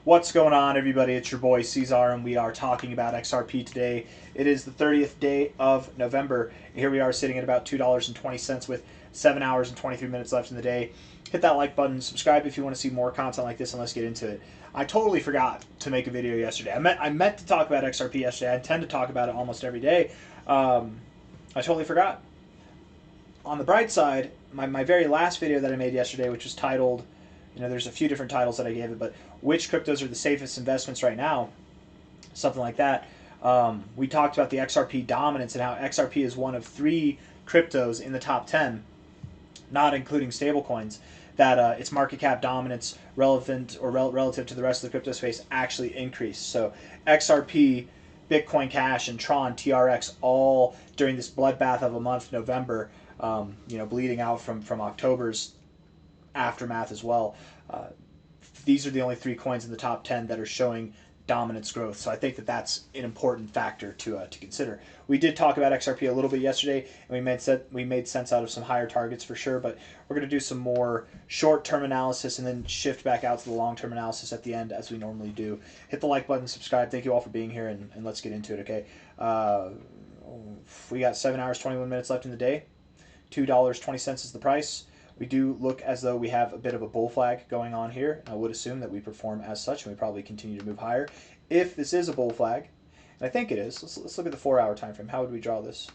What's going on, everybody? It's your boy C-Zar, and we are talking about XRP today. It is the 30th day of November. Here we are sitting at about $2.20 with 7 hours and 23 minutes left in the day. Hit that like button, subscribe if you want to see more content like this, and let's get into it. I totally forgot to make a video yesterday. I meant to talk about XRP yesterday. I intend to talk about it almost every day. I totally forgot. On the bright side, my very last video that I made yesterday, which was titled, there's a few different titles that I gave it, but which cryptos are the safest investments right now, something like that. We talked about the XRP dominance and how XRP is one of 3 cryptos in the top 10, not including stablecoins, that its market cap dominance relative to the rest of the crypto space actually increased. So XRP, Bitcoin Cash, and Tron TRX all during this bloodbath of a month, November, bleeding out from October's aftermath as well. These are the only 3 coins in the top 10 that are showing dominance growth. So I think that that's an important factor to consider. We did talk about XRP a little bit yesterday, and we made sense out of some higher targets for sure. But we're going to do some more short-term analysis and then shift back out to the long-term analysis at the end, as we normally do. Hit the like button, subscribe. Thank you all for being here, and let's get into it. Okay, we got 7 hours 21 minutes left in the day. $2.20 is the price. We do look as though we have a bit of a bull flag going on here. I would assume that we perform as such, and we probably continue to move higher. If this is a bull flag, and I think it is, let's look at the 4-hour time frame. How would we draw this?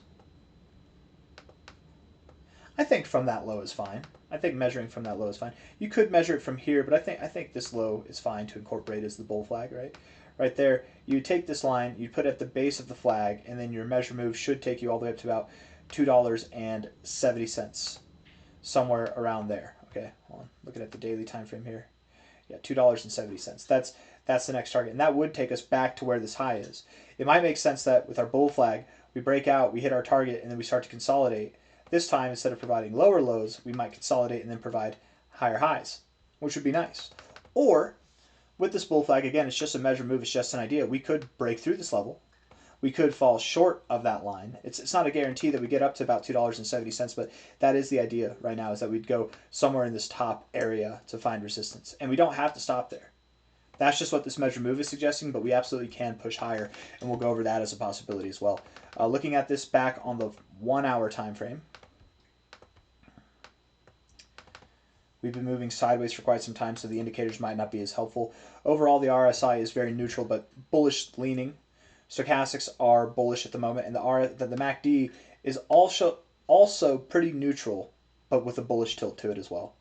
I think from that low is fine. I think measuring from that low is fine. You could measure it from here, but I think this low is fine to incorporate as the bull flag, right? Right there, you take this line, you put it at the base of the flag, and then your measure move should take you all the way up to about $2.70. Somewhere around there. Okay, hold on. Looking at the daily time frame here. Yeah, $2.70. That's the next target, and that would take us back to where this high is. It might make sense that with our bull flag, we break out, we hit our target, and then we start to consolidate. This time, instead of providing lower lows, we might consolidate and then provide higher highs, which would be nice. Or with this bull flag, again, it's just a measure move. It's just an idea. We could break through this level. We could fall short of that line. It's not a guarantee that we get up to about $2.70, but that is the idea right now, is that we'd go somewhere in this top area to find resistance. And we don't have to stop there. That's just what this measure move is suggesting, but we absolutely can push higher, and we'll go over that as a possibility as well. Looking at this back on the 1-hour time frame, we've been moving sideways for quite some time, so the indicators might not be as helpful. Overall, the RSI is very neutral, but bullish leaning. Stochastics are bullish at the moment, and the MACD is also pretty neutral, but with a bullish tilt to it as well.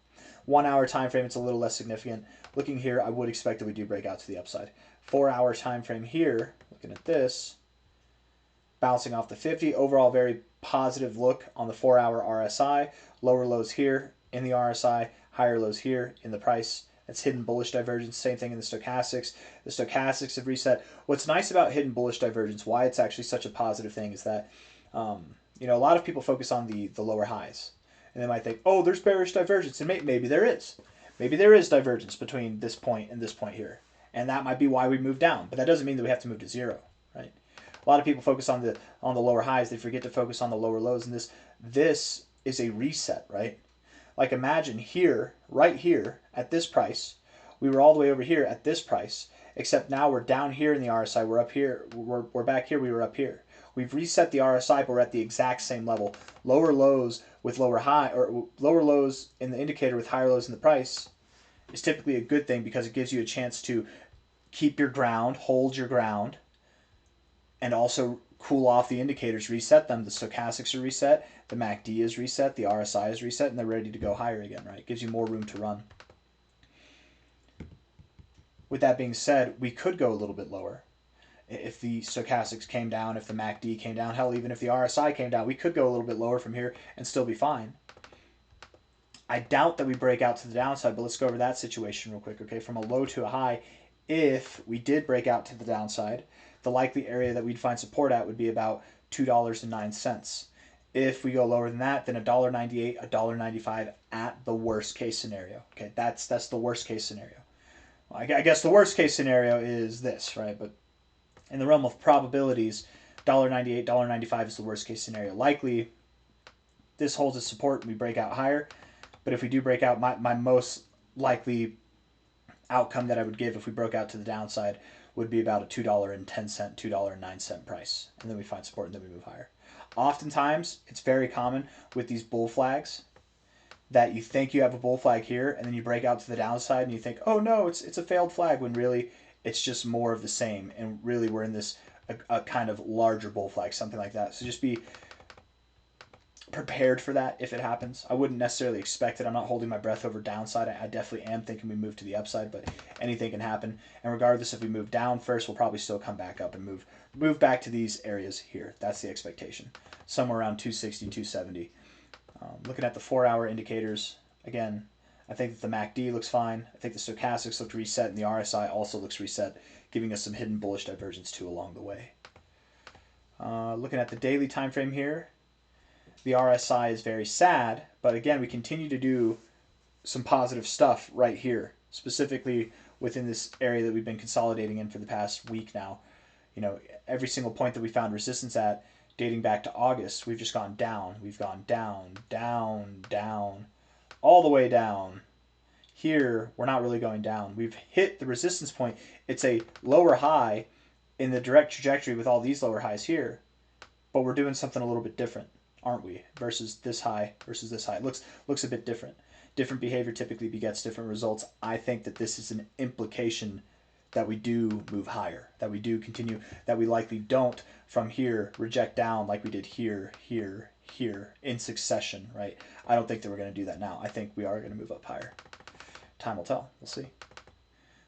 1-hour time frame, it's a little less significant. Looking here, I would expect that we do break out to the upside. 4-hour time frame here, looking at this, bouncing off the 50. Overall, very positive look on the 4-hour RSI. Lower lows here in the RSI, higher lows here in the price. It's hidden bullish divergence. Same thing in the stochastics. The stochastics have reset. What's nice about hidden bullish divergence, why it's actually such a positive thing, is that a lot of people focus on the lower highs, and they might think, oh, there's bearish divergence, and maybe there is. Maybe there is divergence between this point and this point here, and that might be why we move down. But that doesn't mean that we have to move to zero, right? A lot of people focus on the lower highs. They forget to focus on the lower lows, and this is a reset, right? Like, imagine here, right here, at this price, we were all the way over here at this price, except now we're down here in the RSI. We're up here. We're back here. We were up here. We've reset the RSI, but we're at the exact same level. Lower lows with lower high, or lower lows in the indicator with higher lows in the price is typically a good thing, because it gives you a chance to keep your ground, hold your ground, and also cool off the indicators, reset them. The stochastics are reset, the MACD is reset, the RSI is reset, and they're ready to go higher again, right? It gives you more room to run. With that being said, we could go a little bit lower. If the stochastics came down, if the MACD came down, hell, even if the RSI came down, we could go a little bit lower from here and still be fine. I doubt that we break out to the downside, but let's go over that situation real quick, okay? From a low to a high, if we did break out to the downside, the likely area that we'd find support at would be about $2.09. If we go lower than that, then $1.98, $1.95 at the worst case scenario. Okay, that's the worst case scenario. Well, I guess the worst case scenario is this, right? But in the realm of probabilities, $1.98, $1.95 is the worst case scenario. Likely, this holds its support and we break out higher. But if we do break out, my most likely outcome that I would give if we broke out to the downside would be about a $2.10, $2.09 price. And then we find support and then we move higher. Oftentimes, it's very common with these bull flags that you think you have a bull flag here and then you break out to the downside and you think, oh no, it's a failed flag, when really it's just more of the same. And really we're in this a kind of larger bull flag, something like that. So just be prepared for that if it happens. I wouldn't necessarily expect it. I'm not holding my breath over downside. I definitely am thinking we move to the upside, but anything can happen. And regardless, if we move down first, we'll probably still come back up and move back to these areas here. That's the expectation. Somewhere around 260, 270. Looking at the 4-hour indicators, again, I think that the MACD looks fine. I think the stochastics look reset, and the RSI also looks reset, giving us some hidden bullish divergence too along the way. Looking at the daily time frame here, the RSI is very sad, but again, we continue to do some positive stuff right here, specifically within this area that we've been consolidating in for the past week now. You know, every single point that we found resistance at, dating back to August, we've just gone down. We've gone down, down, down, all the way down. Here, we're not really going down. We've hit the resistance point. It's a lower high in the direct trajectory with all these lower highs here, but we're doing something a little bit different, aren't we? Versus this high versus this high. It looks a bit different. Different behavior typically begets different results. I think that this is an implication that we do move higher, that we do continue, that we likely don't from here reject down like we did here, here, here in succession, right? I don't think that we're going to do that now. I think we are going to move up higher. Time will tell. We'll see.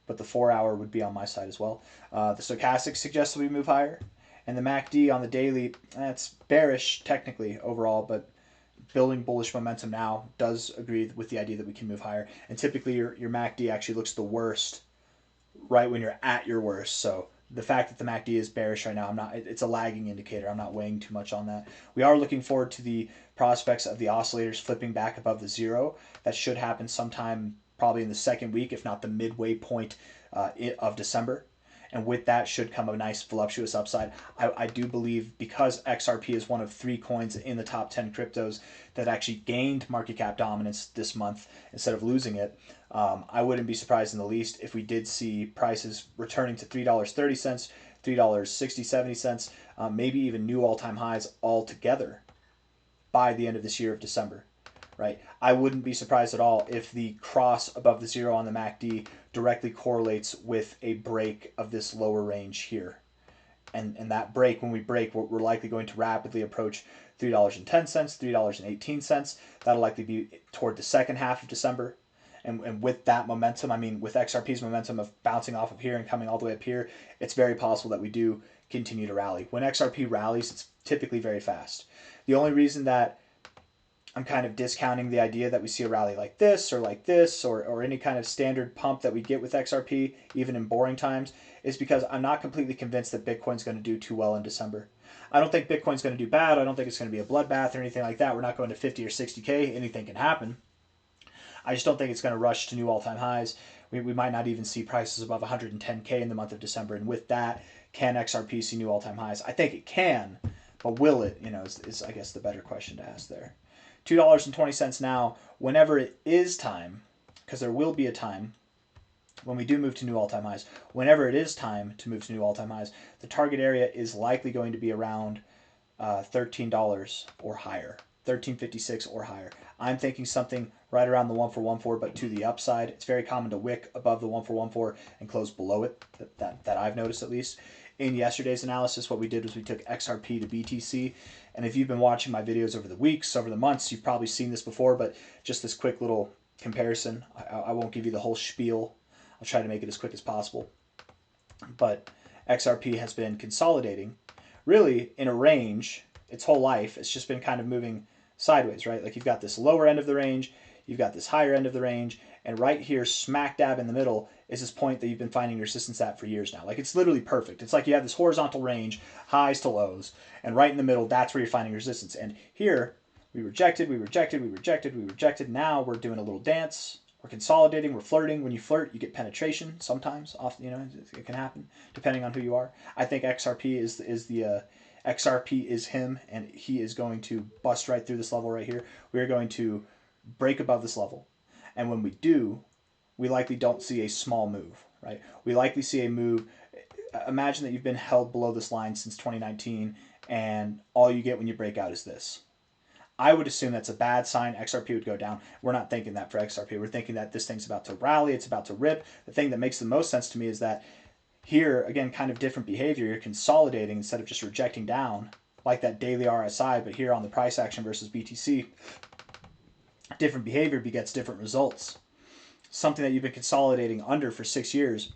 But the 4-hour would be on my side as well. The stochastic suggests that we move higher. And the MACD on the daily, that's bearish technically overall, but building bullish momentum now does agree with the idea that we can move higher. And typically your MACD actually looks the worst right when you're at your worst. So the fact that the MACD is bearish right now, it's a lagging indicator. I'm not weighing too much on that. We are looking forward to the prospects of the oscillators flipping back above the zero. That should happen sometime probably in the second week, if not the midway point of December. And with that should come a nice voluptuous upside. I do believe, because XRP is one of 3 coins in the top 10 cryptos that actually gained market cap dominance this month instead of losing it, I wouldn't be surprised in the least if we did see prices returning to $3.30, $3.60, 70 cents, maybe even new all-time highs altogether by the end of this year of December. Right? I wouldn't be surprised at all if the cross above the zero on the MACD directly correlates with a break of this lower range here. And that break, when we break, we're likely going to rapidly approach $3.10, $3.18. That'll likely be toward the second half of December. And with that momentum, I mean, with XRP's momentum of bouncing off of here and coming all the way up here, it's very possible that we do continue to rally. When XRP rallies, it's typically very fast. The only reason that I'm kind of discounting the idea that we see a rally like this or any kind of standard pump that we get with XRP, even in boring times, is because I'm not completely convinced that Bitcoin's going to do too well in December. I don't think Bitcoin's going to do bad. I don't think it's going to be a bloodbath or anything like that. We're not going to 50 or 60K. Anything can happen. I just don't think it's going to rush to new all-time highs. We might not even see prices above 110K in the month of December. And with that, can XRP see new all-time highs? I think it can, but will it? Is I guess the better question to ask there. $2.20 now, whenever it is time, because there will be a time when we do move to new all-time highs. Whenever it is time to move to new all-time highs, the target area is likely going to be around $13 or higher, $13.56 or higher. I'm thinking something right around the 1-for-1-4, but to the upside. It's very common to wick above the 1-for-1-4 and close below it, that I've noticed at least. In yesterday's analysis, what we did was we took XRP to BTC. And if you've been watching my videos over the weeks, over the months, you've probably seen this before, but just this quick little comparison. I won't give you the whole spiel. I'll try to make it as quick as possible. But XRP has been consolidating really in a range its whole life. It's just been kind of moving sideways, right? Like you've got this lower end of the range, you've got this higher end of the range, and right here, smack dab in the middle, is this point that you've been finding resistance at for years now. Like it's literally perfect. It's like you have this horizontal range, highs to lows, and right in the middle, that's where you're finding resistance. And here, we rejected, we rejected, we rejected, we rejected. Now we're doing a little dance. We're consolidating, we're flirting. When you flirt, you get penetration sometimes. Often, it can happen depending on who you are. I think XRP XRP is him, and he is going to bust right through this level right here. We're going to break above this level. And when we do, we likely don't see a small move, right? We likely see a move. Imagine that you've been held below this line since 2019, and all you get when you break out is this. I would assume that's a bad sign. XRP would go down. We're not thinking that for XRP. We're thinking that this thing's about to rally. It's about to rip. The thing that makes the most sense to me is that here, again, kind of different behavior. You're consolidating instead of just rejecting down like that daily RSI, but here on the price action versus BTC, different behavior begets different results. Something that you've been consolidating under for 6 years,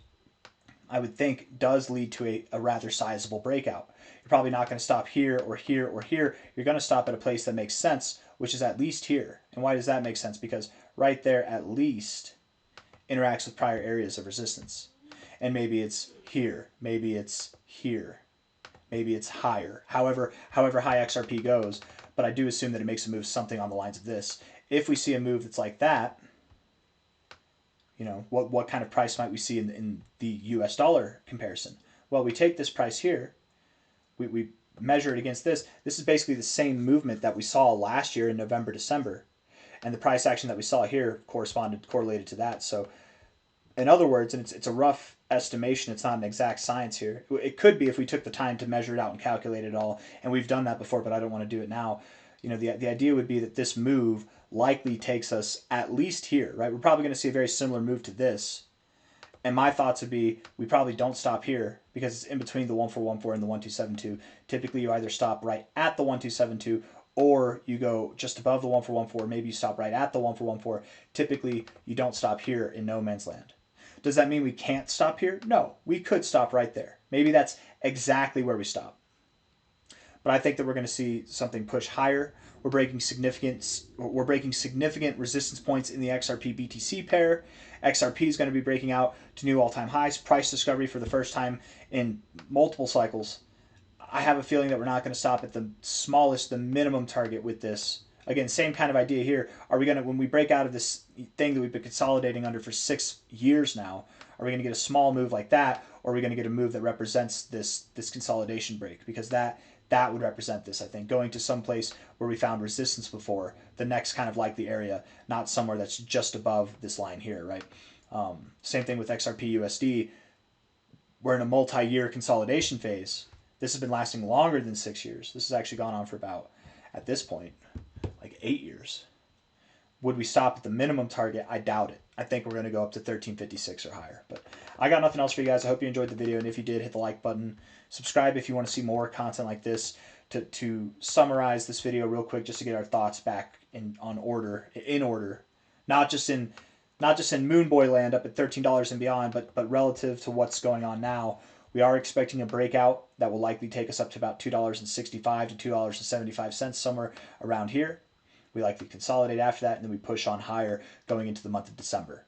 I would think, does lead to a rather sizable breakout. You're probably not going to stop here or here or here. You're going to stop at a place that makes sense, which is at least here. And why does that make sense? Because right there at least interacts with prior areas of resistance. And maybe it's here, maybe it's here, maybe it's higher. However high XRP goes, but I do assume that it makes a move something on the lines of this. If we see a move that's like that, you know, what kind of price might we see in the US dollar comparison? Well, we take this price here, we measure it against this. This is basically the same movement that we saw last year in November, December. And the price action that we saw here correlated to that. So in other words, and it's a rough estimation, it's not an exact science here. It could be if we took the time to measure it out and calculate it all, and we've done that before, but I don't want to do it now. You know, the idea would be that this move likely takes us at least here, right? We're probably going to see a very similar move to this. And my thoughts would be we probably don't stop here because it's in between the 1414 and the 1272. Typically, you either stop right at the 1272 or you go just above the 1414. Maybe you stop right at the 1414. Typically, you don't stop here in no man's land. Does that mean we can't stop here? No, we could stop right there. Maybe that's exactly where we stop. But I think that we're going to see something push higher. We're breaking significant resistance points in the XRP BTC pair. XRP is going to be breaking out to new all-time highs. Price discovery for the first time in multiple cycles. I have a feeling that we're not going to stop at the smallest, the minimum target with this. Again, same kind of idea here. Are we going to, when we break out of this thing that we've been consolidating under for 6 years now, are we going to get a small move like that, or are we going to get a move that represents this consolidation break? Because that would represent this, I think, going to some place where we found resistance before, the next kind of likely area, not somewhere that's just above this line here, right? Same thing with XRP USD. We're in a multi-year consolidation phase. This has been lasting longer than 6 years. This has actually gone on for about, at this point, like 8 years. Would we stop at the minimum target? I doubt it. I think we're going to go up to 1356 or higher. But I got nothing else for you guys. I hope you enjoyed the video. And if you did, hit the like button. Subscribe if you want to see more content like this. To summarize this video real quick, just to get our thoughts back in order. Not just in Moon Boy land up at $13 and beyond, but relative to what's going on now. We are expecting a breakout that will likely take us up to about $2.65 to $2.75, somewhere around here. We likely consolidate after that, and then we push on higher going into the month of December.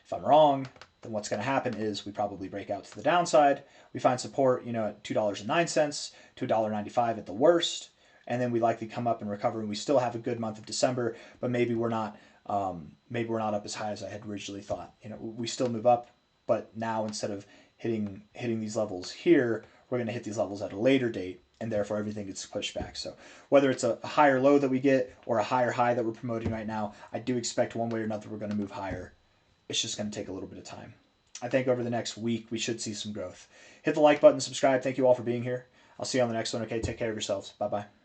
If I'm wrong, then what's going to happen is we probably break out to the downside. We find support, you know, at $2.09 to $1.95 at the worst, and then we likely come up and recover, and we still have a good month of December, but maybe we're not up as high as I had originally thought. You know, we still move up, but now instead of hitting these levels here, we're going to hit these levels at a later date, and therefore everything gets pushed back. So whether it's a higher low that we get or a higher high that we're promoting right now, I do expect one way or another we're going to move higher. It's just going to take a little bit of time. I think over the next week we should see some growth. Hit the like button, subscribe. Thank you all for being here. I'll see you on the next one. Okay, take care of yourselves. Bye-bye.